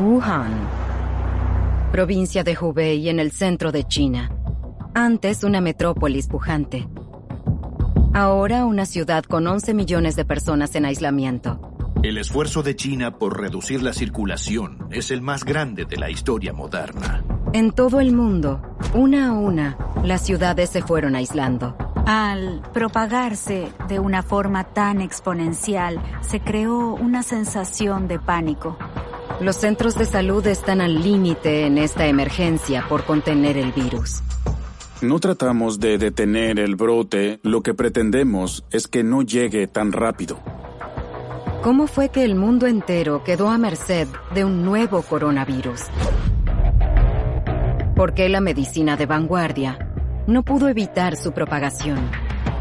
Wuhan, provincia de Hubei en el centro de China. Antes una metrópolis pujante. Ahora una ciudad con 11 millones de personas en aislamiento. El esfuerzo de China por reducir la circulación es el más grande de la historia moderna. En todo el mundo, una a una, las ciudades se fueron aislando. Al propagarse de una forma tan exponencial, se creó una sensación de pánico. Los centros de salud están al límite en esta emergencia por contener el virus. No tratamos de detener el brote, lo que pretendemos es que no llegue tan rápido. ¿Cómo fue que el mundo entero quedó a merced de un nuevo coronavirus? ¿Por qué la medicina de vanguardia no pudo evitar su propagación?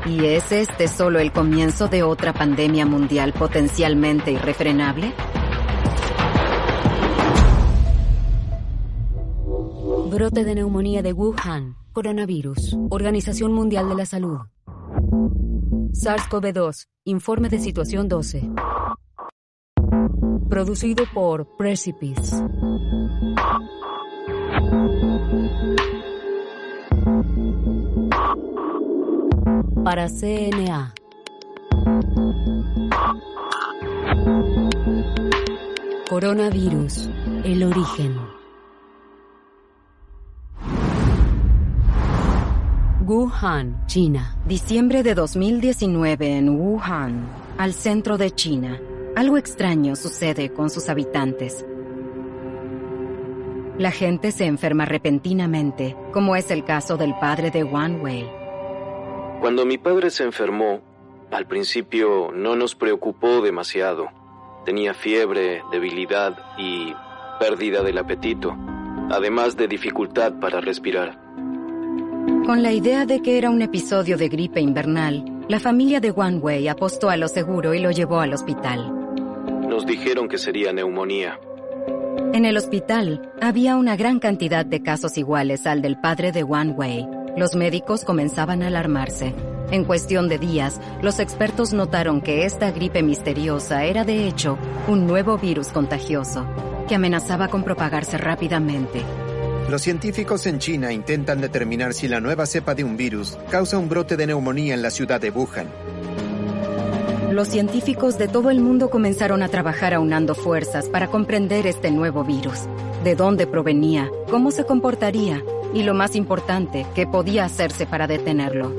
¿Y es este solo el comienzo de otra pandemia mundial potencialmente irrefrenable? Brote de neumonía de Wuhan. Coronavirus. Organización Mundial de la Salud. SARS-CoV-2. Informe de situación 12. Producido por Precipice. Para CNA. Coronavirus. El origen. Wuhan, China. Diciembre de 2019 en Wuhan, al centro de China. Algo extraño sucede con sus habitantes. La gente se enferma repentinamente, como es el caso del padre de Wang Wei. Cuando mi padre se enfermó, al principio no nos preocupó demasiado. Tenía fiebre, debilidad y pérdida del apetito, además de dificultad para respirar. Con la idea de que era un episodio de gripe invernal, la familia de Wang Wei apostó a lo seguro y lo llevó al hospital. Nos dijeron que sería neumonía. En el hospital había una gran cantidad de casos iguales al del padre de Wang Wei. Los médicos comenzaban a alarmarse. En cuestión de días, los expertos notaron que esta gripe misteriosa era de hecho un nuevo virus contagioso, que amenazaba con propagarse rápidamente. Los científicos en China intentan determinar si la nueva cepa de un virus causa un brote de neumonía en la ciudad de Wuhan. Los científicos de todo el mundo comenzaron a trabajar aunando fuerzas para comprender este nuevo virus, de dónde provenía, cómo se comportaría y, lo más importante, qué podía hacerse para detenerlo.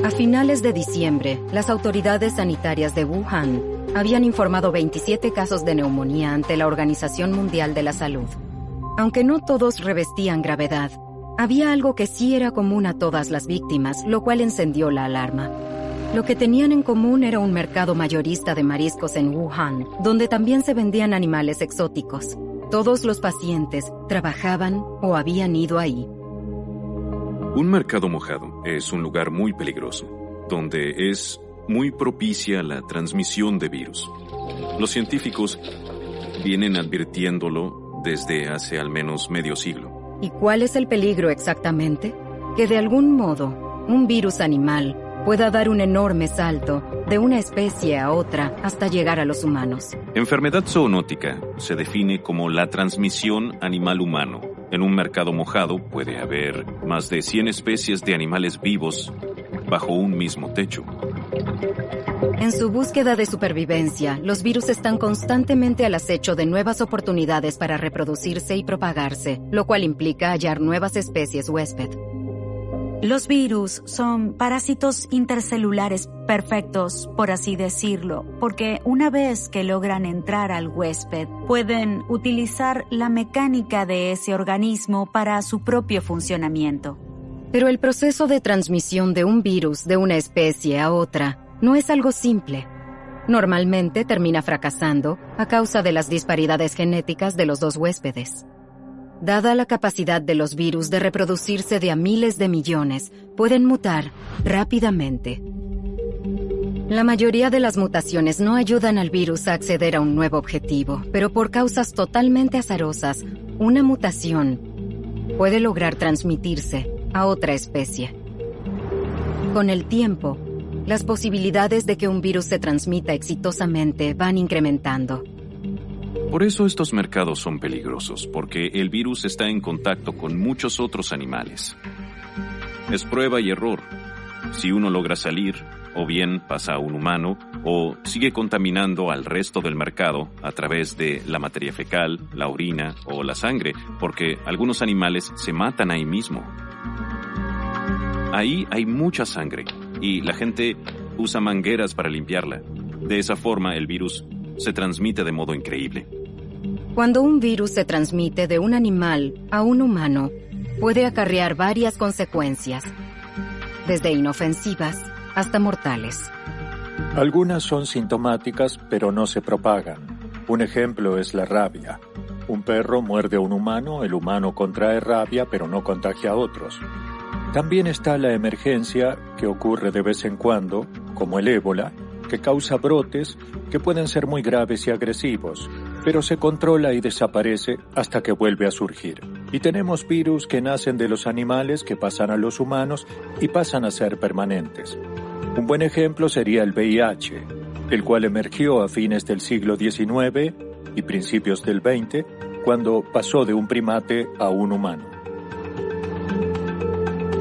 A finales de diciembre, las autoridades sanitarias de Wuhan habían informado 27 casos de neumonía ante la Organización Mundial de la Salud. Aunque no todos revestían gravedad, había algo que sí era común a todas las víctimas, lo cual encendió la alarma. Lo que tenían en común era un mercado mayorista de mariscos en Wuhan, donde también se vendían animales exóticos. Todos los pacientes trabajaban o habían ido ahí. Un mercado mojado es un lugar muy peligroso, donde es muy propicia la transmisión de virus. Los científicos vienen advirtiéndolo desde hace al menos medio siglo. ¿Y cuál es el peligro exactamente? Que de algún modo, un virus animal pueda dar un enorme salto de una especie a otra hasta llegar a los humanos. Enfermedad zoonótica se define como la transmisión animal-humano. En un mercado mojado puede haber más de 100 especies de animales vivos bajo un mismo techo. En su búsqueda de supervivencia, los virus están constantemente al acecho de nuevas oportunidades para reproducirse y propagarse, lo cual implica hallar nuevas especies huésped. Los virus son parásitos intercelulares perfectos, por así decirlo, porque una vez que logran entrar al huésped, pueden utilizar la mecánica de ese organismo para su propio funcionamiento. Pero el proceso de transmisión de un virus de una especie a otra no es algo simple. Normalmente termina fracasando a causa de las disparidades genéticas de los dos huéspedes. Dada la capacidad de los virus de reproducirse de a miles de millones, pueden mutar rápidamente. La mayoría de las mutaciones no ayudan al virus a acceder a un nuevo objetivo, pero por causas totalmente azarosas, una mutación puede lograr transmitirse a otra especie. Con el tiempo, las posibilidades de que un virus se transmita exitosamente van incrementando. Por eso estos mercados son peligrosos, porque el virus está en contacto con muchos otros animales. Es prueba y error. Si uno logra salir, o bien pasa a un humano, o sigue contaminando al resto del mercado a través de la materia fecal, la orina o la sangre, porque algunos animales se matan ahí mismo. Ahí hay mucha sangre, y la gente usa mangueras para limpiarla. De esa forma, el virus se transmite de modo increíble. Cuando un virus se transmite de un animal a un humano, puede acarrear varias consecuencias, desde inofensivas hasta mortales. Algunas son sintomáticas, pero no se propagan. Un ejemplo es la rabia. Un perro muerde a un humano, el humano contrae rabia, pero no contagia a otros. También está la emergencia, que ocurre de vez en cuando, como el ébola, que causa brotes que pueden ser muy graves y agresivos, pero se controla y desaparece hasta que vuelve a surgir. Y tenemos virus que nacen de los animales, que pasan a los humanos y pasan a ser permanentes. Un buen ejemplo sería el VIH, el cual emergió a fines del siglo XIX y principios del XX, cuando pasó de un primate a un humano.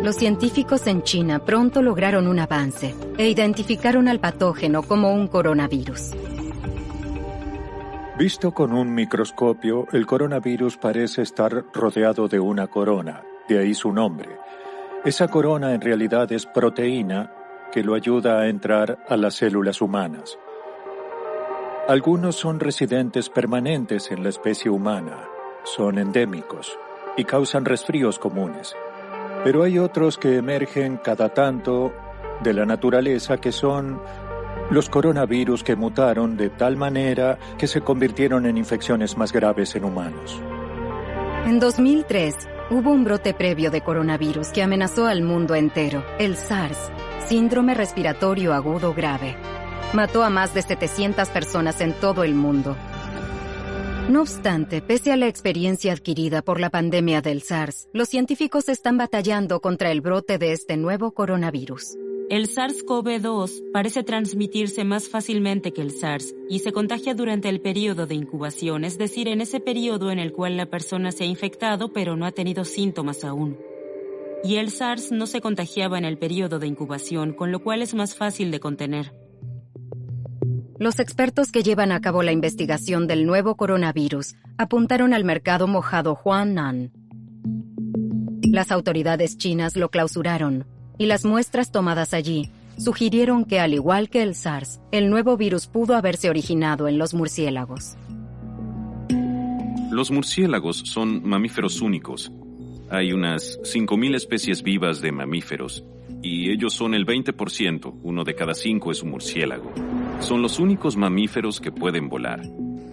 Los científicos en China pronto lograron un avance e identificaron al patógeno como un coronavirus. Visto con un microscopio, el coronavirus parece estar rodeado de una corona, de ahí su nombre. Esa corona en realidad es proteína que lo ayuda a entrar a las células humanas. Algunos son residentes permanentes en la especie humana, son endémicos y causan resfríos comunes. Pero hay otros que emergen cada tanto de la naturaleza, que son los coronavirus que mutaron de tal manera que se convirtieron en infecciones más graves en humanos. En 2003, hubo un brote previo de coronavirus que amenazó al mundo entero, el SARS, síndrome respiratorio agudo grave. Mató a más de 700 personas en todo el mundo. No obstante, pese a la experiencia adquirida por la pandemia del SARS, los científicos están batallando contra el brote de este nuevo coronavirus. El SARS-CoV-2 parece transmitirse más fácilmente que el SARS y se contagia durante el periodo de incubación, es decir, en ese periodo en el cual la persona se ha infectado pero no ha tenido síntomas aún. Y el SARS no se contagiaba en el periodo de incubación, con lo cual es más fácil de contener. Los expertos que llevan a cabo la investigación del nuevo coronavirus apuntaron al mercado mojado Huangnan. Las autoridades chinas lo clausuraron, y las muestras tomadas allí sugirieron que, al igual que el SARS, el nuevo virus pudo haberse originado en los murciélagos. Los murciélagos son mamíferos únicos. Hay unas 5.000 especies vivas de mamíferos, y ellos son el 20%, uno de cada 5 es un murciélago. Son los únicos mamíferos que pueden volar,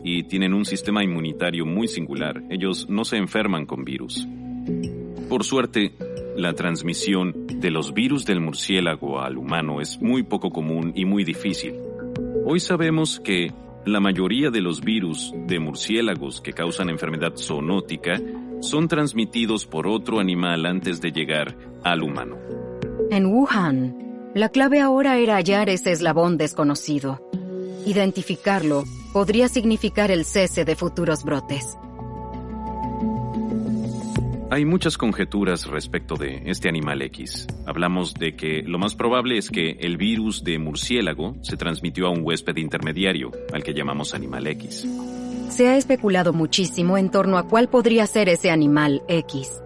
y tienen un sistema inmunitario muy singular. Ellos no se enferman con virus. Por suerte, la transmisión de los virus del murciélago al humano es muy poco común y muy difícil. Hoy sabemos que la mayoría de los virus de murciélagos que causan enfermedad zoonótica son transmitidos por otro animal antes de llegar al humano. En Wuhan, la clave ahora era hallar ese eslabón desconocido. Identificarlo podría significar el cese de futuros brotes. Hay muchas conjeturas respecto de este animal X. Hablamos de que lo más probable es que el virus de murciélago se transmitió a un huésped intermediario, al que llamamos animal X. Se ha especulado muchísimo en torno a cuál podría ser ese animal X.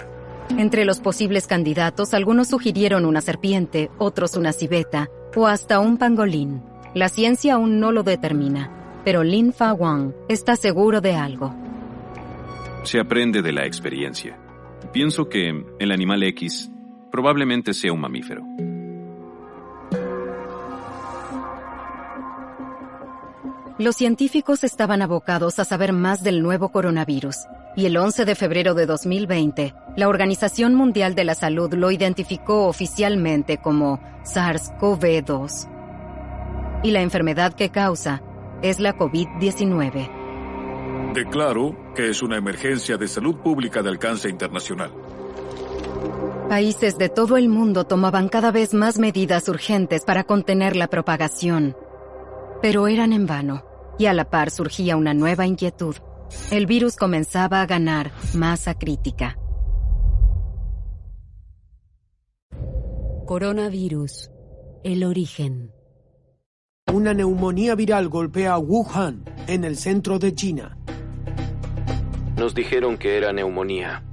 Entre los posibles candidatos, algunos sugirieron una serpiente, otros una civeta o hasta un pangolín. La ciencia aún no lo determina, pero Lin Fa Wang está seguro de algo. Se aprende de la experiencia. Pienso que el animal X probablemente sea un mamífero. Los científicos estaban abocados a saber más del nuevo coronavirus, y el 11 de febrero de 2020, la Organización Mundial de la Salud lo identificó oficialmente como SARS-CoV-2. Y la enfermedad que causa es la COVID-19. Declaro que es una emergencia de salud pública de alcance internacional. Países de todo el mundo tomaban cada vez más medidas urgentes para contener la propagación. Pero eran en vano, y a la par surgía una nueva inquietud. el virus comenzaba a ganar masa crítica. Coronavirus. El origen. Una neumonía viral golpea a Wuhan, en el centro de China. Nos dijeron que era neumonía.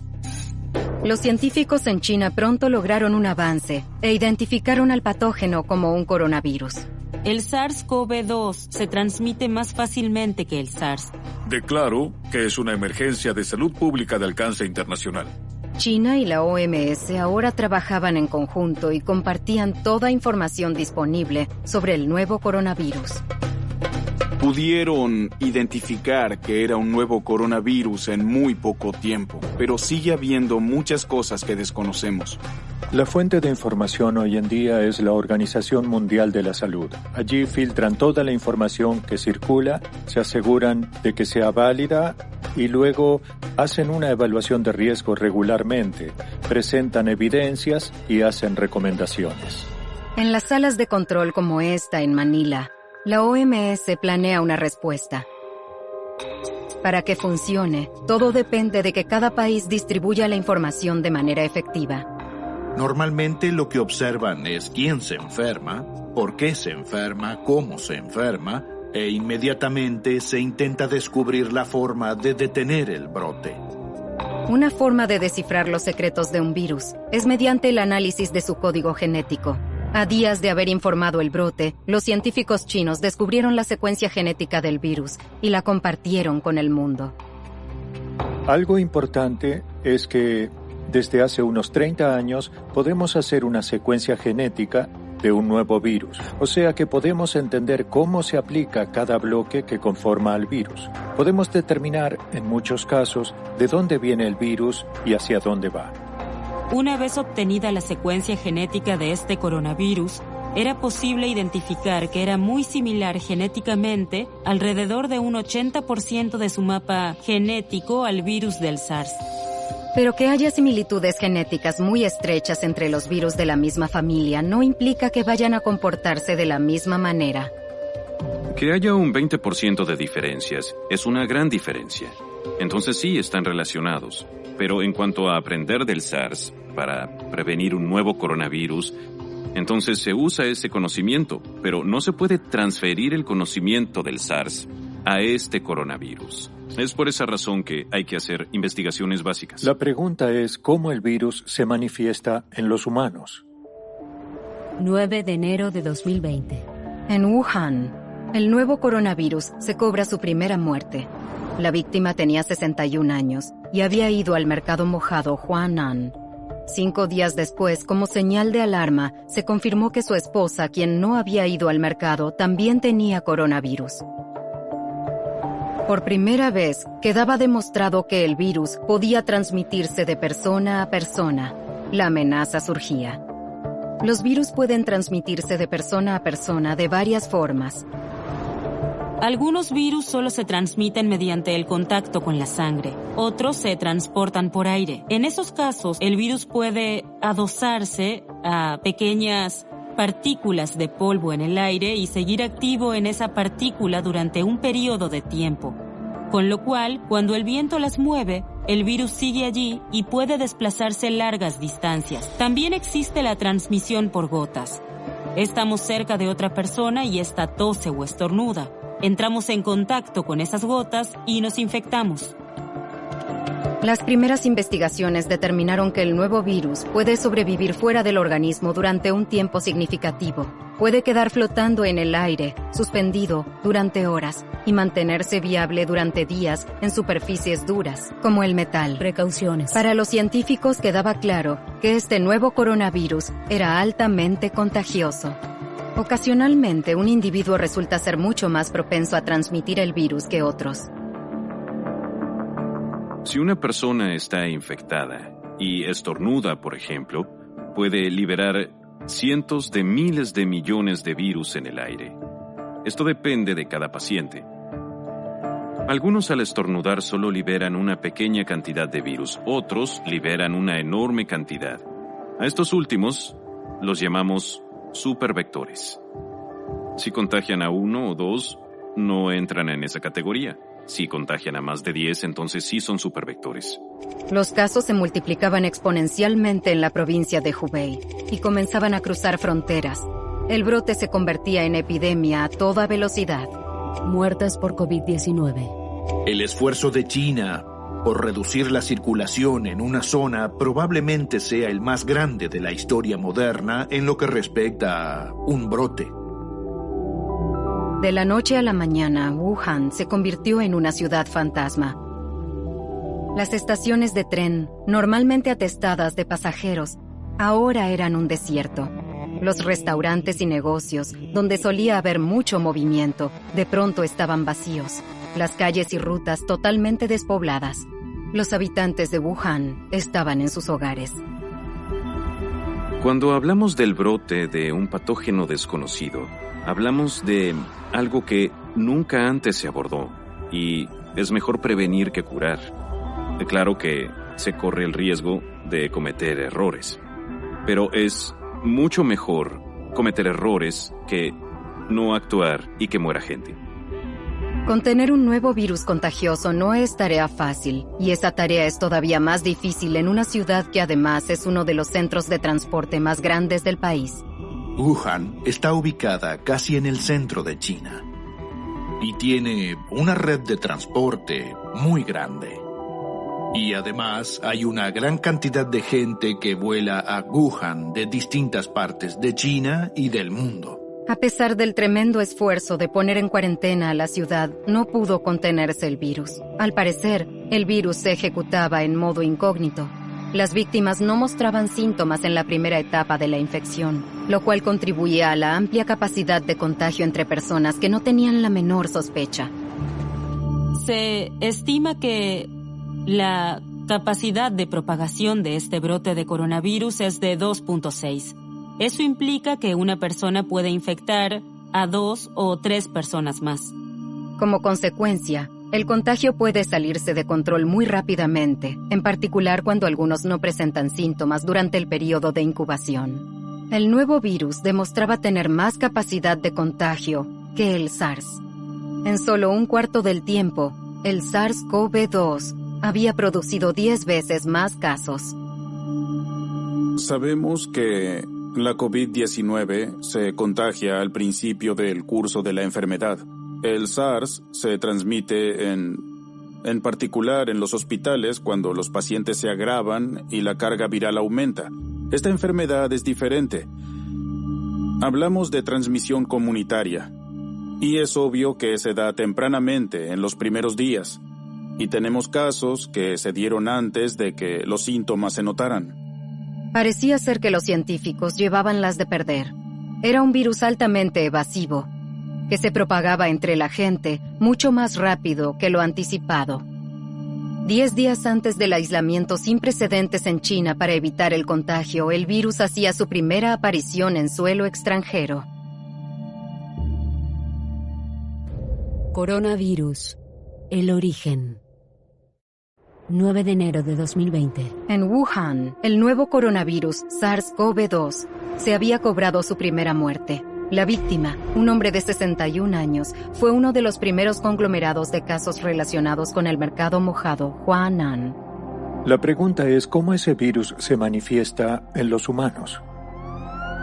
Los científicos en China pronto lograron un avance e identificaron al patógeno como un coronavirus. El SARS-CoV-2 se transmite más fácilmente que el SARS. Declaro que es una emergencia de salud pública de alcance internacional. China y la OMS ahora trabajaban en conjunto y compartían toda información disponible sobre el nuevo coronavirus. Pudieron identificar que era un nuevo coronavirus en muy poco tiempo, pero sigue habiendo muchas cosas que desconocemos. La fuente de información hoy en día es la Organización Mundial de la Salud. Allí filtran toda la información que circula, se aseguran de que sea válida y luego hacen una evaluación de riesgo regularmente, presentan evidencias y hacen recomendaciones. En las salas de control como esta en Manila, la OMS planea una respuesta. Para que funcione, todo depende de que cada país distribuya la información de manera efectiva. Normalmente lo que observan es quién se enferma, por qué se enferma, cómo se enferma, e inmediatamente se intenta descubrir la forma de detener el brote. Una forma de descifrar los secretos de un virus es mediante el análisis de su código genético. A días de haber informado el brote, los científicos chinos descubrieron la secuencia genética del virus y la compartieron con el mundo. Algo importante es que desde hace unos 30 años podemos hacer una secuencia genética de un nuevo virus, o sea que podemos entender cómo se aplica cada bloque que conforma al virus. Podemos determinar, en muchos casos, de dónde viene el virus y hacia dónde va. Una vez obtenida la secuencia genética de este coronavirus, era posible identificar que era muy similar genéticamente, alrededor de un 80% de su mapa genético al virus del SARS. Pero que haya similitudes genéticas muy estrechas entre los virus de la misma familia no implica que vayan a comportarse de la misma manera. Que haya un 20% de diferencias es una gran diferencia. Entonces sí están relacionados. Pero en cuanto a aprender del SARS para prevenir un nuevo coronavirus, entonces se usa ese conocimiento, pero no se puede transferir el conocimiento del SARS a este coronavirus. Es por esa razón que hay que hacer investigaciones básicas. La pregunta es cómo el virus se manifiesta en los humanos. 9 de enero de 2020. En Wuhan, el nuevo coronavirus se cobra su primera muerte. La víctima tenía 61 años y había ido al mercado mojado Huanan. 5 días después, como señal de alarma, se confirmó que su esposa, quien no había ido al mercado, también tenía coronavirus. Por primera vez, quedaba demostrado que el virus podía transmitirse de persona a persona. La amenaza surgía. Los virus pueden transmitirse de persona a persona de varias formas. Algunos virus solo se transmiten mediante el contacto con la sangre. Otros se transportan por aire. En esos casos, el virus puede adosarse a pequeñas partículas de polvo en el aire y seguir activo en esa partícula durante un periodo de tiempo. Con lo cual, cuando el viento las mueve, el virus sigue allí y puede desplazarse largas distancias. También existe la transmisión por gotas. Estamos cerca de otra persona y esta tose o estornuda. Entramos en contacto con esas gotas y nos infectamos. Las primeras investigaciones determinaron que el nuevo virus puede sobrevivir fuera del organismo durante un tiempo significativo. Puede quedar flotando en el aire, suspendido, durante horas, y mantenerse viable durante días en superficies duras, como el metal. Precauciones. Para los científicos quedaba claro que este nuevo coronavirus era altamente contagioso. Ocasionalmente, un individuo resulta ser mucho más propenso a transmitir el virus que otros. Si una persona está infectada y estornuda, por ejemplo, puede liberar cientos de miles de millones de virus en el aire. Esto depende de cada paciente. Algunos al estornudar solo liberan una pequeña cantidad de virus, otros liberan una enorme cantidad. A estos últimos los llamamos supervectores. Si contagian a 1 o 2, no entran en esa categoría. Si contagian a más de 10, entonces sí son supervectores. Los casos se multiplicaban exponencialmente en la provincia de Hubei y comenzaban a cruzar fronteras. El brote se convertía en epidemia a toda velocidad. Muertes por COVID-19. El esfuerzo de China por reducir la circulación en una zona probablemente sea el más grande de la historia moderna en lo que respecta a un brote. De la noche a la mañana, Wuhan se convirtió en una ciudad fantasma. Las estaciones de tren, normalmente atestadas de pasajeros, ahora eran un desierto. Los restaurantes y negocios, donde solía haber mucho movimiento, de pronto estaban vacíos. Las calles y rutas totalmente despobladas. Los habitantes de Wuhan estaban en sus hogares. Cuando hablamos del brote de un patógeno desconocido, hablamos de algo que nunca antes se abordó, y es mejor prevenir que curar. Claro que se corre el riesgo de cometer errores, pero es mucho mejor cometer errores que no actuar y que muera gente. Contener un nuevo virus contagioso no es tarea fácil, y esa tarea es todavía más difícil en una ciudad que además es uno de los centros de transporte más grandes del país. Wuhan está ubicada casi en el centro de China y tiene una red de transporte muy grande. Y además hay una gran cantidad de gente que vuela a Wuhan de distintas partes de China y del mundo. A pesar del tremendo esfuerzo de poner en cuarentena a la ciudad, no pudo contenerse el virus. Al parecer, el virus se ejecutaba en modo incógnito. Las víctimas no mostraban síntomas en la primera etapa de la infección, lo cual contribuía a la amplia capacidad de contagio entre personas que no tenían la menor sospecha. Se estima que la capacidad de propagación de este brote de coronavirus es de 2.6. Eso implica que una persona puede infectar a 2 o 3 personas más. Como consecuencia, el contagio puede salirse de control muy rápidamente, en particular cuando algunos no presentan síntomas durante el periodo de incubación. El nuevo virus demostraba tener más capacidad de contagio que el SARS. En solo un cuarto del tiempo, el SARS-CoV-2 había producido 10 veces más casos. Sabemos que la COVID-19 se contagia al principio del curso de la enfermedad. El SARS se transmite en particular en los hospitales cuando los pacientes se agravan y la carga viral aumenta. Esta enfermedad es diferente. Hablamos de transmisión comunitaria y es obvio que se da tempranamente en los primeros días y tenemos casos que se dieron antes de que los síntomas se notaran. Parecía ser que los científicos llevaban las de perder. Era un virus altamente evasivo, que se propagaba entre la gente mucho más rápido que lo anticipado. 10 días antes del aislamiento sin precedentes en China para evitar el contagio, el virus hacía su primera aparición en suelo extranjero. Coronavirus. El origen. 9 de enero de 2020. En Wuhan, el nuevo coronavirus SARS-CoV-2 se había cobrado su primera muerte. La víctima, un hombre de 61 años, fue uno de los primeros conglomerados de casos relacionados con el mercado mojado Huanan. La pregunta es cómo ese virus se manifiesta en los humanos.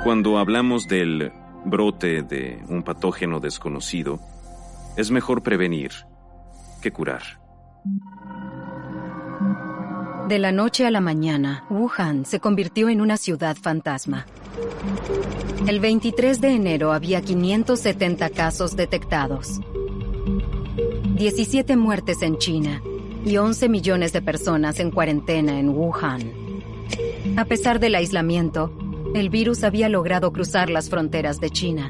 Cuando hablamos del brote de un patógeno desconocido, es mejor prevenir que curar. De la noche a la mañana, Wuhan se convirtió en una ciudad fantasma. El 23 de enero había 570 casos detectados, 17 muertes en China y 11 millones de personas en cuarentena en Wuhan. A pesar del aislamiento, el virus había logrado cruzar las fronteras de China.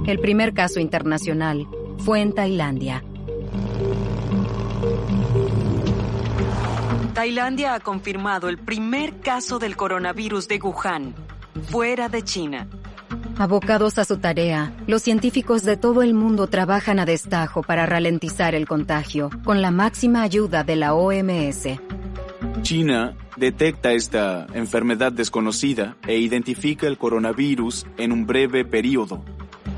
El primer caso internacional fue en Tailandia. Tailandia ha confirmado el primer caso del coronavirus de Wuhan, fuera de China. Abocados a su tarea, los científicos de todo el mundo trabajan a destajo para ralentizar el contagio, con la máxima ayuda de la OMS. China detecta esta enfermedad desconocida e identifica el coronavirus en un breve periodo.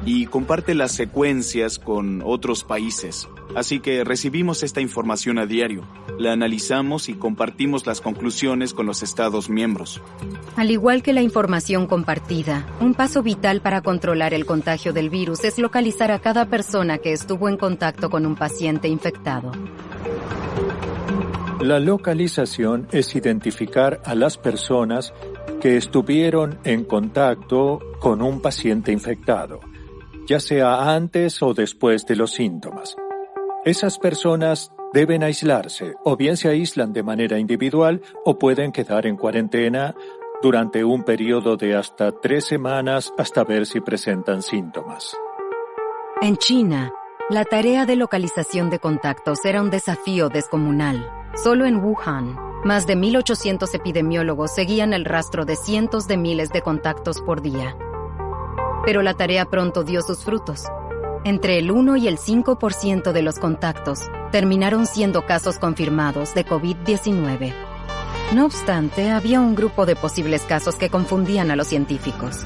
y comparte las secuencias con otros países. Así que recibimos esta información a diario, la analizamos y compartimos las conclusiones con los Estados miembros. Al igual que la información compartida, un paso vital para controlar el contagio del virus es localizar a cada persona que estuvo en contacto con un paciente infectado. La localización es identificar a las personas que estuvieron en contacto con un paciente infectado, ya sea antes o después de los síntomas. Esas personas deben aislarse, o bien se aíslan de manera individual o pueden quedar en cuarentena durante un periodo de hasta 3 semanas hasta ver si presentan síntomas. En China, la tarea de localización de contactos era un desafío descomunal. Solo en Wuhan, más de 1.800 epidemiólogos seguían el rastro de cientos de miles de contactos por día. Pero la tarea pronto dio sus frutos. Entre el 1 y el 5% de los contactos terminaron siendo casos confirmados de COVID-19. No obstante, había un grupo de posibles casos que confundían a los científicos.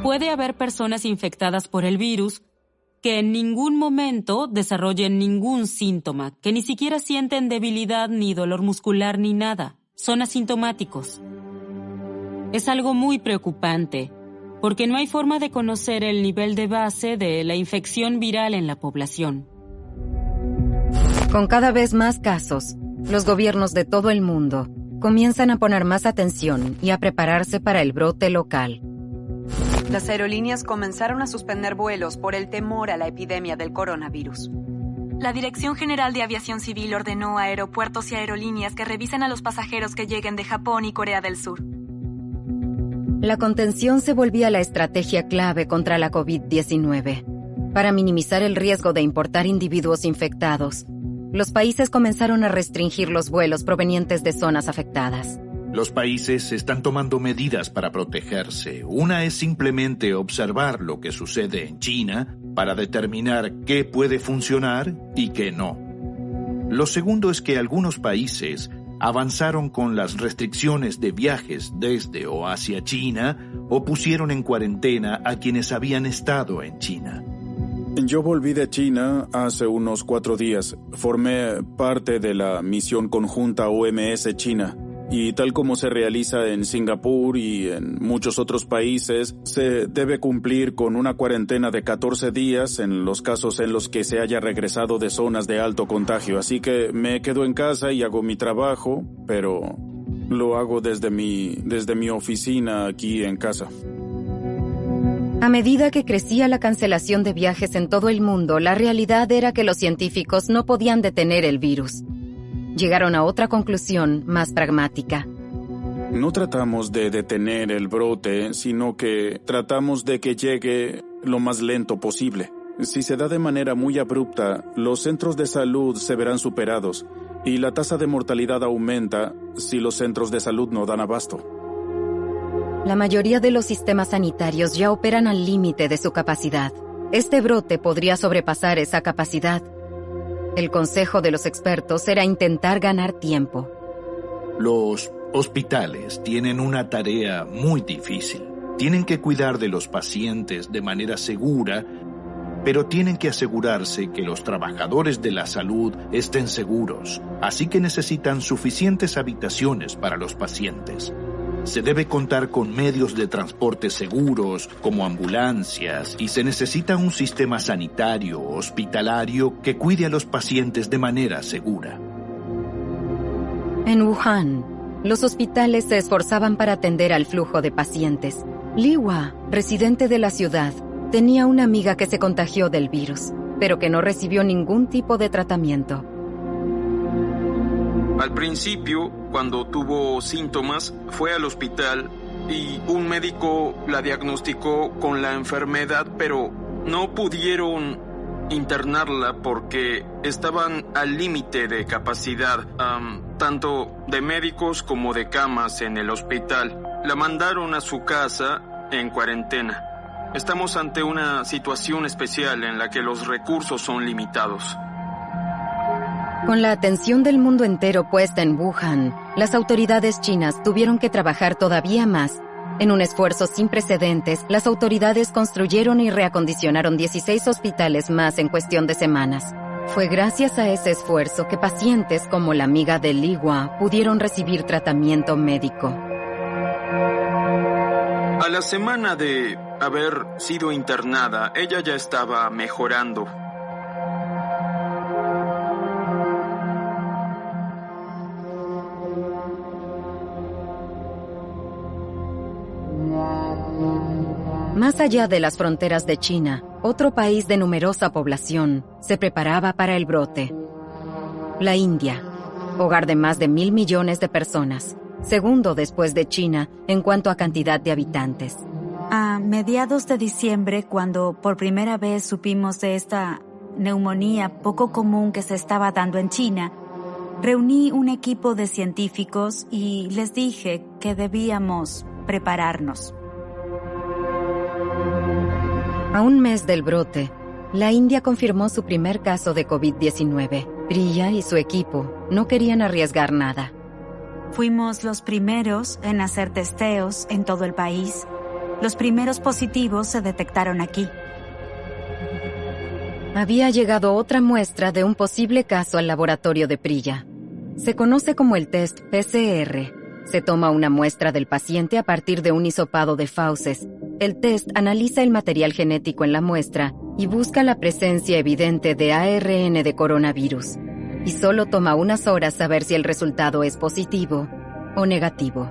Puede haber personas infectadas por el virus que en ningún momento desarrollen ningún síntoma, que ni siquiera sienten debilidad ni dolor muscular ni nada. Son asintomáticos. Es algo muy preocupante, porque no hay forma de conocer el nivel de base de la infección viral en la población. Con cada vez más casos, los gobiernos de todo el mundo comienzan a poner más atención y a prepararse para el brote local. Las aerolíneas comenzaron a suspender vuelos por el temor a la epidemia del coronavirus. La Dirección General de Aviación Civil ordenó a aeropuertos y aerolíneas que revisen a los pasajeros que lleguen de Japón y Corea del Sur. La contención se volvía la estrategia clave contra la COVID-19. Para minimizar el riesgo de importar individuos infectados, los países comenzaron a restringir los vuelos provenientes de zonas afectadas. Los países están tomando medidas para protegerse. Una es simplemente observar lo que sucede en China para determinar qué puede funcionar y qué no. Lo segundo es que algunos países avanzaron con las restricciones de viajes desde o hacia China o pusieron en cuarentena a quienes habían estado en China. Yo volví de China hace unos 4 días. Formé parte de la misión conjunta OMS-China. Y tal como se realiza en Singapur y en muchos otros países, se debe cumplir con una cuarentena de 14 días en los casos en los que se haya regresado de zonas de alto contagio. Así que me quedo en casa y hago mi trabajo, pero lo hago desde mi oficina aquí en casa. A medida que crecía la cancelación de viajes en todo el mundo, la realidad era que los científicos no podían detener el virus. Llegaron a otra conclusión más pragmática. No tratamos de detener el brote, sino que tratamos de que llegue lo más lento posible. Si se da de manera muy abrupta, los centros de salud se verán superados y la tasa de mortalidad aumenta si los centros de salud no dan abasto. La mayoría de los sistemas sanitarios ya operan al límite de su capacidad. Este brote podría sobrepasar esa capacidad. El consejo de los expertos era intentar ganar tiempo. Los hospitales tienen una tarea muy difícil. Tienen que cuidar de los pacientes de manera segura, pero tienen que asegurarse que los trabajadores de la salud estén seguros. Así que necesitan suficientes habitaciones para los pacientes. Se debe contar con medios de transporte seguros, como ambulancias, y se necesita un sistema sanitario hospitalario que cuide a los pacientes de manera segura. En Wuhan, los hospitales se esforzaban para atender al flujo de pacientes. Li Hua, residente de la ciudad, tenía una amiga que se contagió del virus, pero que no recibió ningún tipo de tratamiento. Al principio, cuando tuvo síntomas, fue al hospital y un médico la diagnosticó con la enfermedad, pero no pudieron internarla porque estaban al límite de capacidad, tanto de médicos como de camas en el hospital. La mandaron a su casa en cuarentena. Estamos ante una situación especial en la que los recursos son limitados. Con la atención del mundo entero puesta en Wuhan, las autoridades chinas tuvieron que trabajar todavía más En un esfuerzo sin precedentes, las autoridades construyeron y reacondicionaron 16 hospitales más en cuestión de semanas. Fue gracias a ese esfuerzo que pacientes como la amiga de Li Hua pudieron recibir tratamiento médico. A la semana de haber sido internada, ella ya estaba mejorando. Más allá de las fronteras de China, otro país de numerosa población se preparaba para el brote. La India, hogar de más de 1.000 millones de personas, segundo después de China en cuanto a cantidad de habitantes. A mediados de diciembre, cuando por primera vez supimos de esta neumonía poco común que se estaba dando en China, reuní un equipo de científicos y les dije que debíamos prepararnos. A un mes del brote, la India confirmó su primer caso de COVID-19. Priya y su equipo no querían arriesgar nada. Fuimos los primeros en hacer testeos en todo el país. Los primeros positivos se detectaron aquí. Había llegado otra muestra de un posible caso al laboratorio de Priya. Se conoce como el test PCR. Se toma una muestra del paciente a partir de un hisopado de fauces. El test analiza el material genético en la muestra y busca la presencia evidente de ARN de coronavirus. Y solo toma unas horas saber si el resultado es positivo o negativo.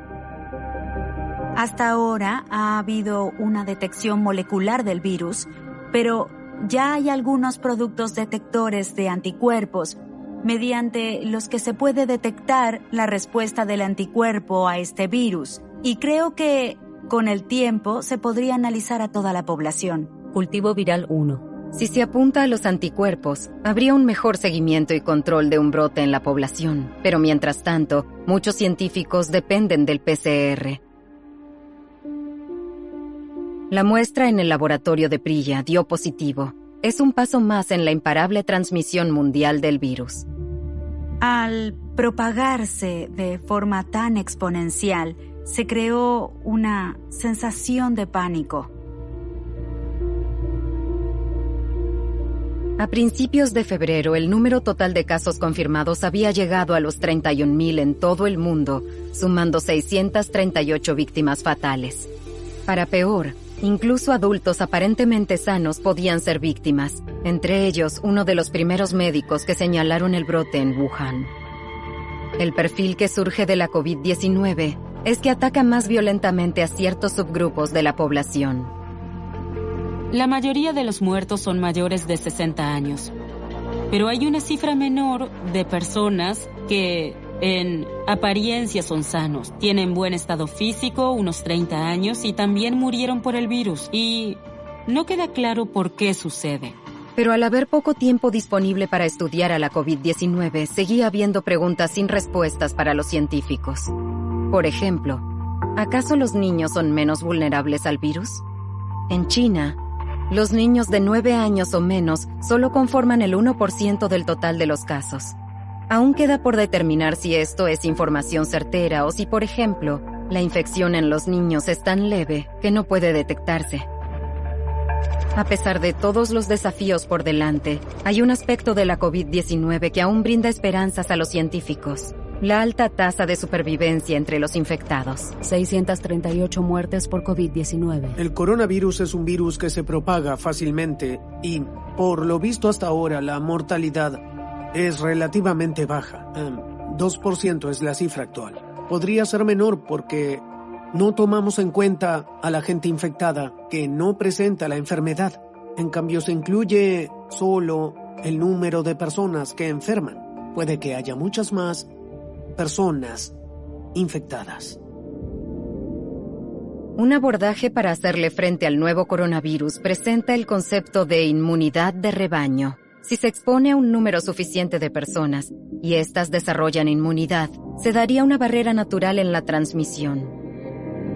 Hasta ahora ha habido una detección molecular del virus, pero ya hay algunos productos detectores de anticuerpos mediante los que se puede detectar la respuesta del anticuerpo a este virus. Y creo que con el tiempo se podría analizar a toda la población. Cultivo viral 1. Si se apunta a los anticuerpos, habría un mejor seguimiento y control de un brote en la población. Pero mientras tanto, muchos científicos dependen del PCR. La muestra en el laboratorio de Priya dio positivo. Es un paso más en la imparable transmisión mundial del virus. Al propagarse de forma tan exponencial, se creó una sensación de pánico. A principios de febrero, el número total de casos confirmados había llegado a los 31.000 en todo el mundo, sumando 638 víctimas fatales. Para peor, incluso adultos aparentemente sanos podían ser víctimas, entre ellos uno de los primeros médicos que señalaron el brote en Wuhan. El perfil que surge de la COVID-19 es que ataca más violentamente a ciertos subgrupos de la población. La mayoría de los muertos son mayores de 60 años, pero hay una cifra menor de personas que en apariencia son sanos, tienen buen estado físico, unos 30 años y también murieron por el virus. Y no queda claro por qué sucede. Pero al haber poco tiempo disponible para estudiar a la COVID-19, seguía habiendo preguntas sin respuestas para los científicos. Por ejemplo, ¿acaso los niños son menos vulnerables al virus? En China, los niños de 9 años o menos solo conforman el 1% del total de los casos. Aún queda por determinar si esto es información certera o si, por ejemplo, la infección en los niños es tan leve que no puede detectarse. A pesar de todos los desafíos por delante, hay un aspecto de la COVID-19 que aún brinda esperanzas a los científicos: la alta tasa de supervivencia entre los infectados. 638 muertes por COVID-19. El coronavirus es un virus que se propaga fácilmente y, por lo visto hasta ahora, la mortalidad es relativamente baja. 2% es la cifra actual. Podría ser menor porque no tomamos en cuenta a la gente infectada que no presenta la enfermedad. En cambio, se incluye solo el número de personas que enferman. Puede que haya muchas más personas infectadas. Un abordaje para hacerle frente al nuevo coronavirus presenta el concepto de inmunidad de rebaño. Si se expone a un número suficiente de personas y éstas desarrollan inmunidad, se daría una barrera natural en la transmisión.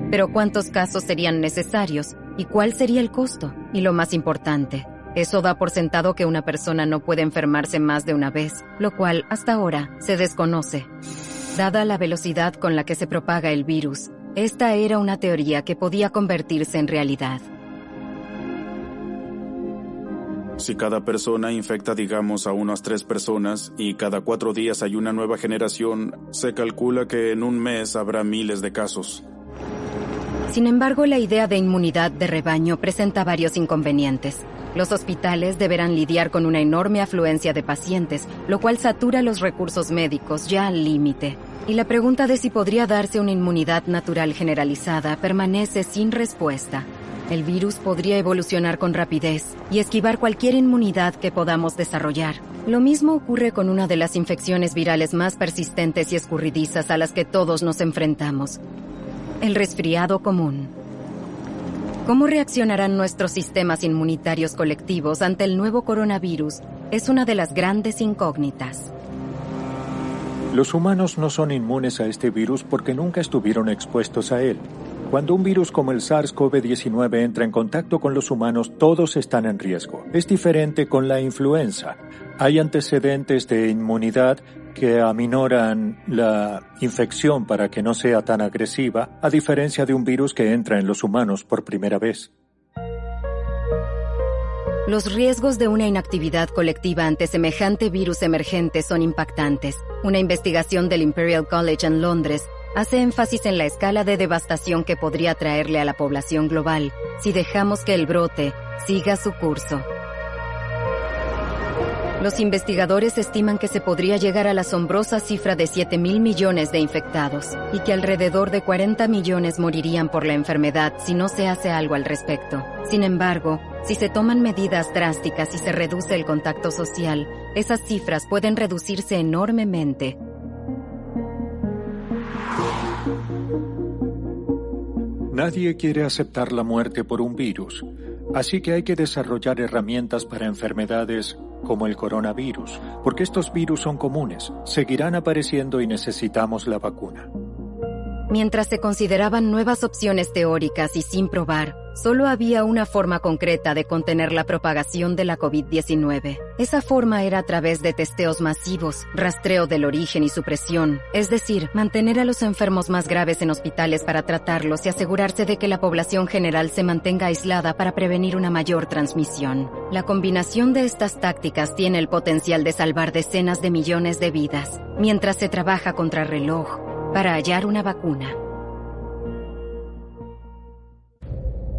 Pero ¿cuántos casos serían necesarios? ¿Y cuál sería el costo? Y lo más importante, eso da por sentado que una persona no puede enfermarse más de una vez, lo cual hasta ahora se desconoce. Dada la velocidad con la que se propaga el virus, Esta era una teoría que podía convertirse en realidad. Si cada persona infecta, digamos, a unas 3 personas y cada 4 días hay una nueva generación, se calcula que en un mes habrá miles de casos. Sin embargo, la idea de inmunidad de rebaño presenta varios inconvenientes. Los hospitales deberán lidiar con una enorme afluencia de pacientes, lo cual satura los recursos médicos ya al límite. Y la pregunta de si podría darse una inmunidad natural generalizada permanece sin respuesta. El virus podría evolucionar con rapidez y esquivar cualquier inmunidad que podamos desarrollar. Lo mismo ocurre con una de las infecciones virales más persistentes y escurridizas a las que todos nos enfrentamos: el resfriado común. ¿Cómo reaccionarán nuestros sistemas inmunitarios colectivos ante el nuevo coronavirus? Es una de las grandes incógnitas. Los humanos no son inmunes a este virus porque nunca estuvieron expuestos a él. Cuando un virus como el SARS-CoV-19 entra en contacto con los humanos, todos están en riesgo. Es diferente con la influenza. Hay antecedentes de inmunidad que aminoran la infección para que no sea tan agresiva, a diferencia de un virus que entra en los humanos por primera vez. Los riesgos de una inactividad colectiva ante semejante virus emergente son impactantes. Una investigación del Imperial College en Londres hace énfasis en la escala de devastación que podría traerle a la población global si dejamos que el brote siga su curso. Los investigadores estiman que se podría llegar a la asombrosa cifra de 7.000 millones de infectados y que alrededor de 40 millones morirían por la enfermedad si no se hace algo al respecto. Sin embargo, si se toman medidas drásticas y se reduce el contacto social, esas cifras pueden reducirse enormemente. Nadie quiere aceptar la muerte por un virus, así que hay que desarrollar herramientas para enfermedades como el coronavirus, porque estos virus son comunes, seguirán apareciendo y necesitamos la vacuna. Mientras se consideraban nuevas opciones teóricas y sin probar, solo había una forma concreta de contener la propagación de la COVID-19. Esa forma era a través de testeos masivos, rastreo del origen y supresión, es decir, mantener a los enfermos más graves en hospitales para tratarlos y asegurarse de que la población general se mantenga aislada para prevenir una mayor transmisión. La combinación de estas tácticas tiene el potencial de salvar decenas de millones de vidas, mientras se trabaja contrarreloj para hallar una vacuna.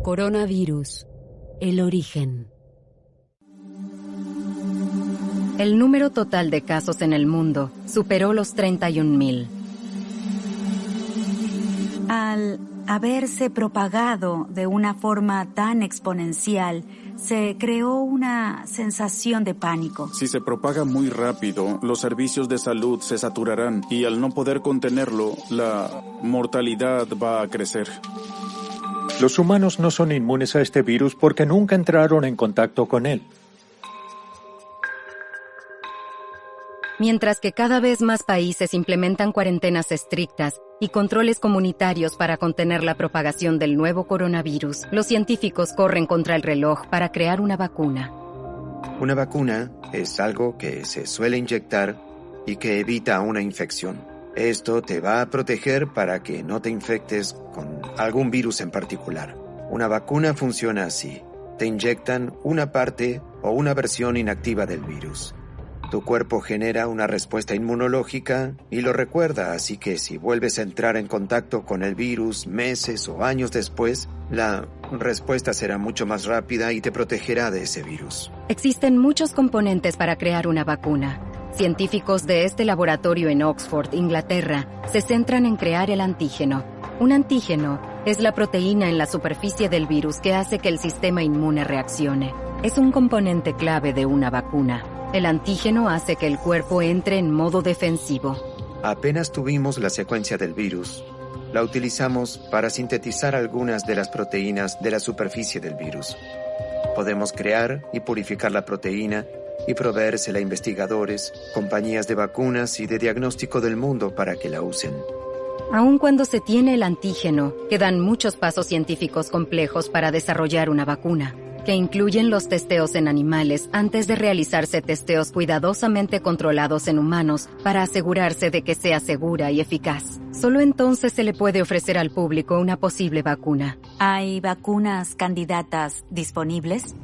Coronavirus. El origen. El número total de casos en el mundo superó los 31.000. Al haberse propagado de una forma tan exponencial, se creó una sensación de pánico. Si se propaga muy rápido, los servicios de salud se saturarán y al no poder contenerlo, la mortalidad va a crecer. Los humanos no son inmunes a este virus porque nunca entraron en contacto con él. Mientras que cada vez más países implementan cuarentenas estrictas y controles comunitarios para contener la propagación del nuevo coronavirus, los científicos corren contra el reloj para crear una vacuna. Una vacuna es algo que se suele inyectar y que evita una infección. Esto te va a proteger para que no te infectes con algún virus en particular. Una vacuna funciona así. Te inyectan una parte o una versión inactiva del virus. Tu cuerpo genera una respuesta inmunológica y lo recuerda, así que si vuelves a entrar en contacto con el virus meses o años después, la respuesta será mucho más rápida y te protegerá de ese virus. Existen muchos componentes para crear una vacuna. Científicos de este laboratorio en Oxford, Inglaterra, se centran en crear el antígeno. Un antígeno es la proteína en la superficie del virus que hace que el sistema inmune reaccione. Es un componente clave de una vacuna. El antígeno hace que el cuerpo entre en modo defensivo. Apenas tuvimos la secuencia del virus, la utilizamos para sintetizar algunas de las proteínas de la superficie del virus. Podemos crear y purificar la proteína y proveérsela a investigadores, compañías de vacunas y de diagnóstico del mundo para que la usen. Aun cuando se tiene el antígeno, quedan muchos pasos científicos complejos para desarrollar una vacuna. que incluyen los testeos en animales antes de realizarse testeos cuidadosamente controlados en humanos para asegurarse de que sea segura y eficaz. Solo entonces se le puede ofrecer al público una posible vacuna. ¿Hay vacunas candidatas disponibles?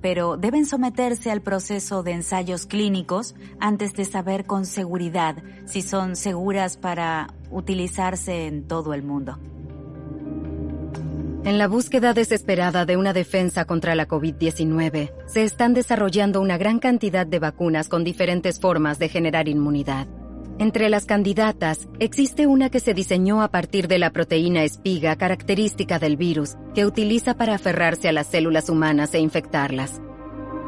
Pero deben someterse al proceso de ensayos clínicos antes de saber con seguridad si son seguras para utilizarse en todo el mundo. En la búsqueda desesperada de una defensa contra la COVID-19, se están desarrollando una gran cantidad de vacunas con diferentes formas de generar inmunidad. Entre las candidatas, existe una que se diseñó a partir de la proteína espiga característica del virus, que utiliza para aferrarse a las células humanas e infectarlas.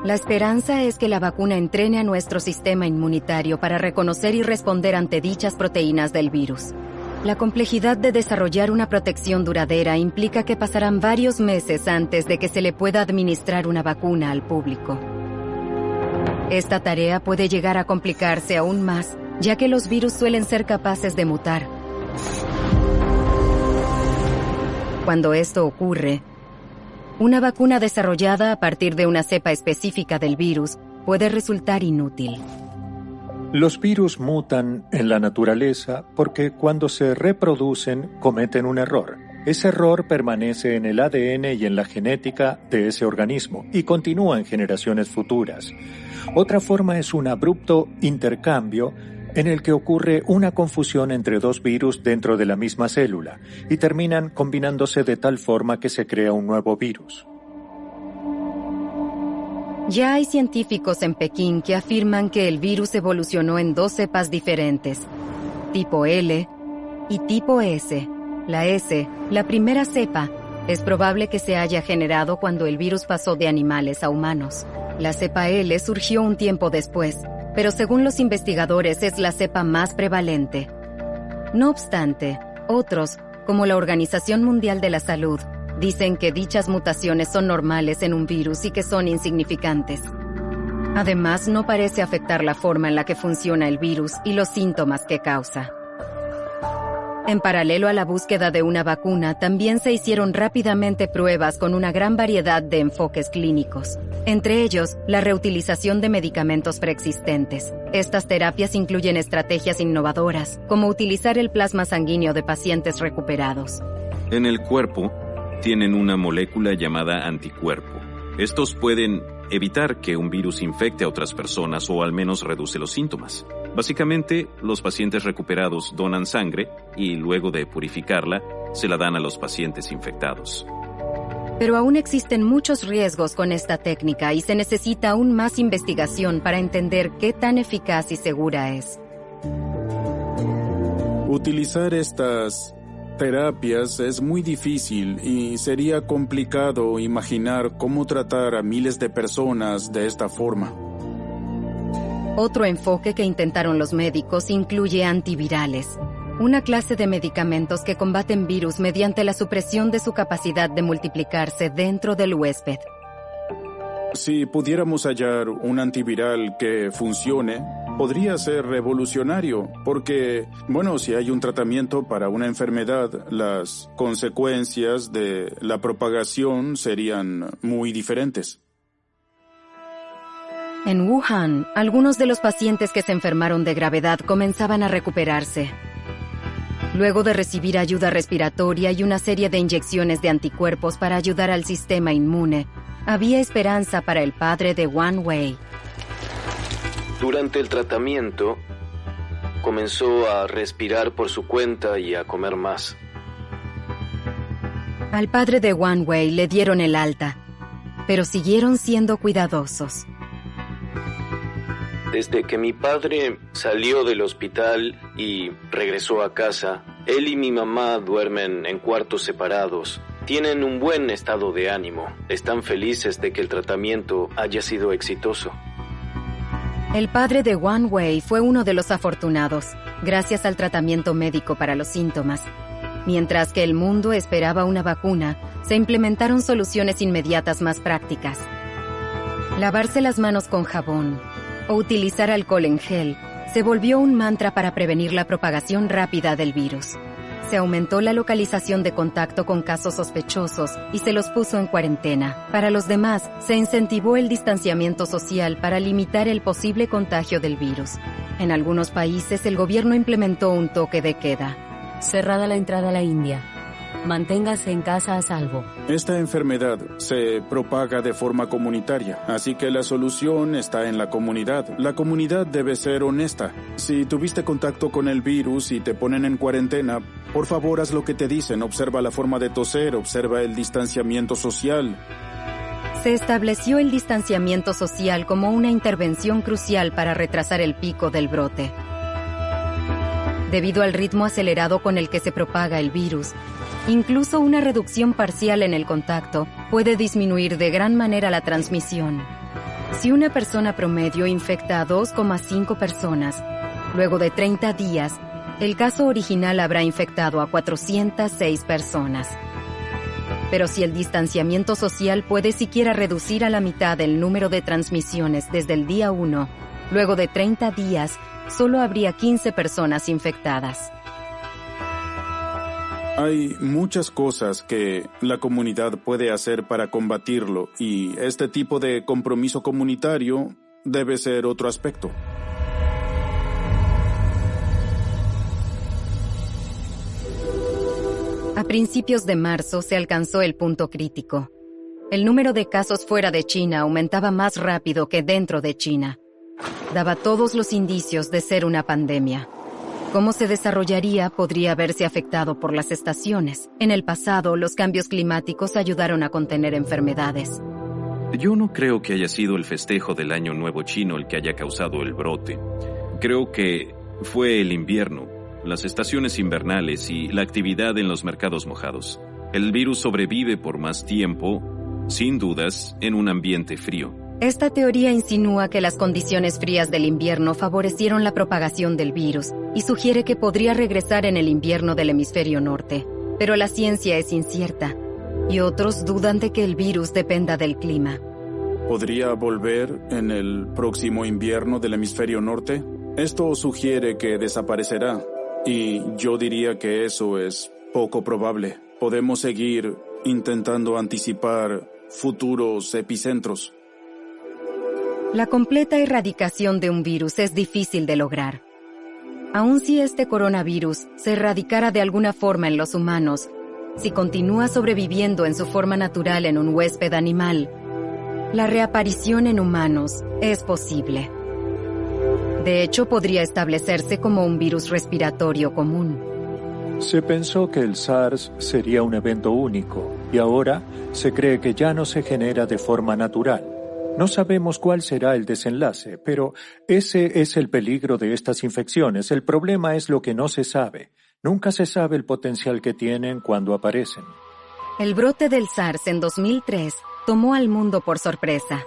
La esperanza es que la vacuna entrene a nuestro sistema inmunitario para reconocer y responder ante dichas proteínas del virus. La complejidad de desarrollar una protección duradera implica que pasarán varios meses antes de que se le pueda administrar una vacuna al público. Esta tarea puede llegar a complicarse aún más, ya que los virus suelen ser capaces de mutar. Cuando esto ocurre, una vacuna desarrollada a partir de una cepa específica del virus puede resultar inútil. Los virus mutan en la naturaleza porque cuando se reproducen cometen un error. Ese error permanece en el ADN y en la genética de ese organismo y continúa en generaciones futuras. Otra forma es un abrupto intercambio en el que ocurre una confusión entre dos virus dentro de la misma célula y terminan combinándose de tal forma que se crea un nuevo virus. Ya hay científicos en Pekín que afirman que el virus evolucionó en dos cepas diferentes, tipo L y tipo S. La S, la primera cepa, es probable que se haya generado cuando el virus pasó de animales a humanos. La cepa L surgió un tiempo después, pero según los investigadores es la cepa más prevalente. No obstante, otros, como la Organización Mundial de la Salud, dicen que dichas mutaciones son normales en un virus y que son insignificantes. Además, no parece afectar la forma en la que funciona el virus y los síntomas que causa. En paralelo a la búsqueda de una vacuna, también se hicieron rápidamente pruebas con una gran variedad de enfoques clínicos. Entre ellos, la reutilización de medicamentos preexistentes. Estas terapias incluyen estrategias innovadoras, como utilizar el plasma sanguíneo de pacientes recuperados. En el cuerpo, tienen una molécula llamada anticuerpo. Estos pueden evitar que un virus infecte a otras personas o al menos reduce los síntomas. Básicamente, los pacientes recuperados donan sangre y luego de purificarla, se la dan a los pacientes infectados. Pero aún existen muchos riesgos con esta técnica y se necesita aún más investigación para entender qué tan eficaz y segura es. Utilizar estas terapias es muy difícil y sería complicado imaginar cómo tratar a miles de personas de esta forma. Otro enfoque que intentaron los médicos incluye antivirales, una clase de medicamentos que combaten virus mediante la supresión de su capacidad de multiplicarse dentro del huésped. Si pudiéramos hallar un antiviral que funcione, podría ser revolucionario, porque, si hay un tratamiento para una enfermedad, las consecuencias de la propagación serían muy diferentes. En Wuhan, algunos de los pacientes que se enfermaron de gravedad comenzaban a recuperarse. Luego de recibir ayuda respiratoria y una serie de inyecciones de anticuerpos para ayudar al sistema inmune, había esperanza para el padre de Wang Wei. Durante el tratamiento, comenzó a respirar por su cuenta y a comer más. Al padre de Wang Wei le dieron el alta, pero siguieron siendo cuidadosos. Desde que mi padre salió del hospital y regresó a casa, él y mi mamá duermen en cuartos separados. Tienen un buen estado de ánimo. Están felices de que el tratamiento haya sido exitoso. El padre de Wang Wei fue uno de los afortunados, gracias al tratamiento médico para los síntomas. Mientras que el mundo esperaba una vacuna, se implementaron soluciones inmediatas más prácticas. Lavarse las manos con jabón o utilizar alcohol en gel se volvió un mantra para prevenir la propagación rápida del virus. Se aumentó la localización de contacto con casos sospechosos y se los puso en cuarentena. Para los demás, se incentivó el distanciamiento social para limitar el posible contagio del virus. En algunos países, el gobierno implementó un toque de queda. Cerrada la entrada a la India. Manténgase en casa a salvo. Esta enfermedad se propaga de forma comunitaria, así que la solución está en la comunidad. La comunidad debe ser honesta. Si tuviste contacto con el virus y te ponen en cuarentena, por favor haz lo que te dicen. Observa la forma de toser, observa el distanciamiento social. Se estableció el distanciamiento social como una intervención crucial para retrasar el pico del brote. Debido al ritmo acelerado con el que se propaga el virus, incluso una reducción parcial en el contacto puede disminuir de gran manera la transmisión. Si una persona promedio infecta a 2,5 personas, luego de 30 días, el caso original habrá infectado a 406 personas. Pero si el distanciamiento social puede siquiera reducir a la mitad el número de transmisiones desde el día 1, luego de 30 días, solo habría 15 personas infectadas. Hay muchas cosas que la comunidad puede hacer para combatirlo y este tipo de compromiso comunitario debe ser otro aspecto. A principios de marzo se alcanzó el punto crítico. El número de casos fuera de China aumentaba más rápido que dentro de China. Daba todos los indicios de ser una pandemia. Cómo se desarrollaría podría verse afectado por las estaciones. En el pasado, los cambios climáticos ayudaron a contener enfermedades. Yo no creo que haya sido el festejo del Año Nuevo Chino el que haya causado el brote. Creo que fue el invierno, las estaciones invernales y la actividad en los mercados mojados. El virus sobrevive por más tiempo, sin dudas, en un ambiente frío. Esta teoría insinúa que las condiciones frías del invierno favorecieron la propagación del virus y sugiere que podría regresar en el invierno del hemisferio norte. Pero la ciencia es incierta y otros dudan de que el virus dependa del clima. ¿Podría volver en el próximo invierno del hemisferio norte? Esto sugiere que desaparecerá y yo diría que eso es poco probable. Podemos seguir intentando anticipar futuros epicentros. La completa erradicación de un virus es difícil de lograr. Aun si este coronavirus se erradicara de alguna forma en los humanos, si continúa sobreviviendo en su forma natural en un huésped animal, la reaparición en humanos es posible. De hecho, podría establecerse como un virus respiratorio común. Se pensó que el SARS sería un evento único y ahora se cree que ya no se genera de forma natural. No sabemos cuál será el desenlace, pero ese es el peligro de estas infecciones. El problema es lo que no se sabe. Nunca se sabe el potencial que tienen cuando aparecen. El brote del SARS en 2003 tomó al mundo por sorpresa.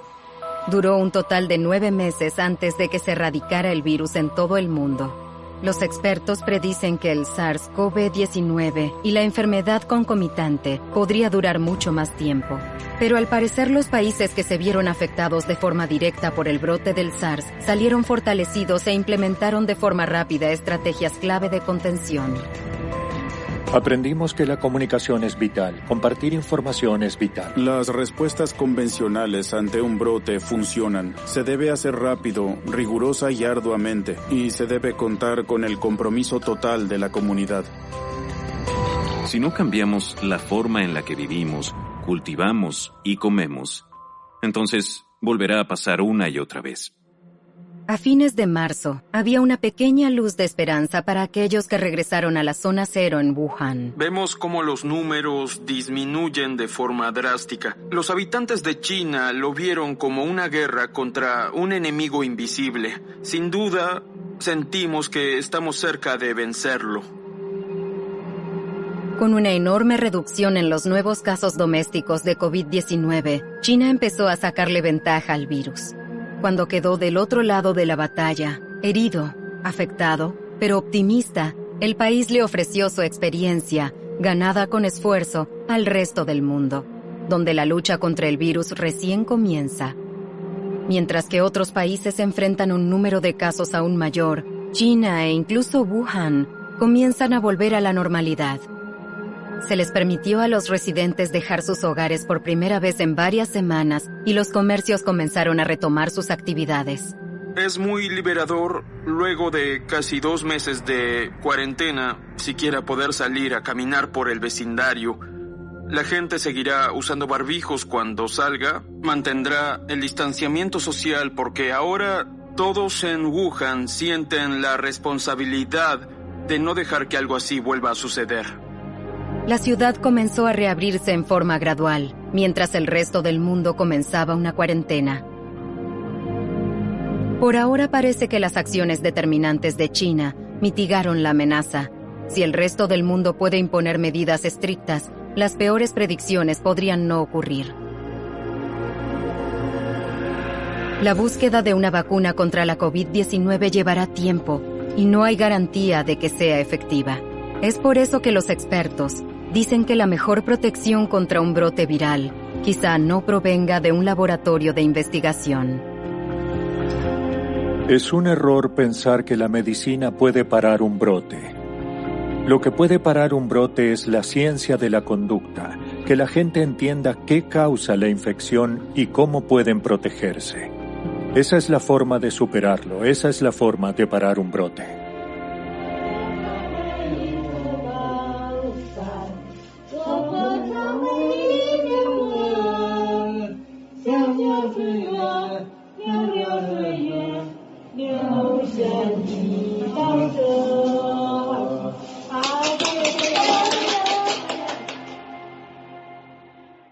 Duró un total de 9 meses antes de que se erradicara el virus en todo el mundo. Los expertos predicen que el SARS-CoV-19 y la enfermedad concomitante podría durar mucho más tiempo. Pero al parecer los países que se vieron afectados de forma directa por el brote del SARS salieron fortalecidos e implementaron de forma rápida estrategias clave de contención. Aprendimos que la comunicación es vital, compartir información es vital. Las respuestas convencionales ante un brote funcionan. Se debe hacer rápido, rigurosa y arduamente, y se debe contar con el compromiso total de la comunidad. Si no cambiamos la forma en la que vivimos, cultivamos y comemos, entonces volverá a pasar una y otra vez. A fines de marzo, había una pequeña luz de esperanza para aquellos que regresaron a la zona cero en Wuhan. Vemos cómo los números disminuyen de forma drástica. Los habitantes de China lo vieron como una guerra contra un enemigo invisible. Sin duda, sentimos que estamos cerca de vencerlo. Con una enorme reducción en los nuevos casos domésticos de COVID-19, China empezó a sacarle ventaja al virus. Cuando quedó del otro lado de la batalla, herido, afectado, pero optimista, el país le ofreció su experiencia, ganada con esfuerzo, al resto del mundo, donde la lucha contra el virus recién comienza. Mientras que otros países enfrentan un número de casos aún mayor, China e incluso Wuhan comienzan a volver a la normalidad. Se les permitió a los residentes dejar sus hogares por primera vez en varias semanas y los comercios comenzaron a retomar sus actividades. Es muy liberador, luego de casi 2 meses de cuarentena, siquiera poder salir a caminar por el vecindario. La gente seguirá usando barbijos cuando salga, mantendrá el distanciamiento social porque ahora todos en Wuhan sienten la responsabilidad de no dejar que algo así vuelva a suceder. La ciudad comenzó a reabrirse en forma gradual, mientras el resto del mundo comenzaba una cuarentena. Por ahora parece que las acciones determinantes de China mitigaron la amenaza. Si el resto del mundo puede imponer medidas estrictas, las peores predicciones podrían no ocurrir. La búsqueda de una vacuna contra la COVID-19 llevará tiempo y no hay garantía de que sea efectiva. Es por eso que los expertos dicen que la mejor protección contra un brote viral quizá no provenga de un laboratorio de investigación. Es un error pensar que la medicina puede parar un brote. Lo que puede parar un brote es la ciencia de la conducta, que la gente entienda qué causa la infección y cómo pueden protegerse. Esa es la forma de superarlo, esa es la forma de parar un brote.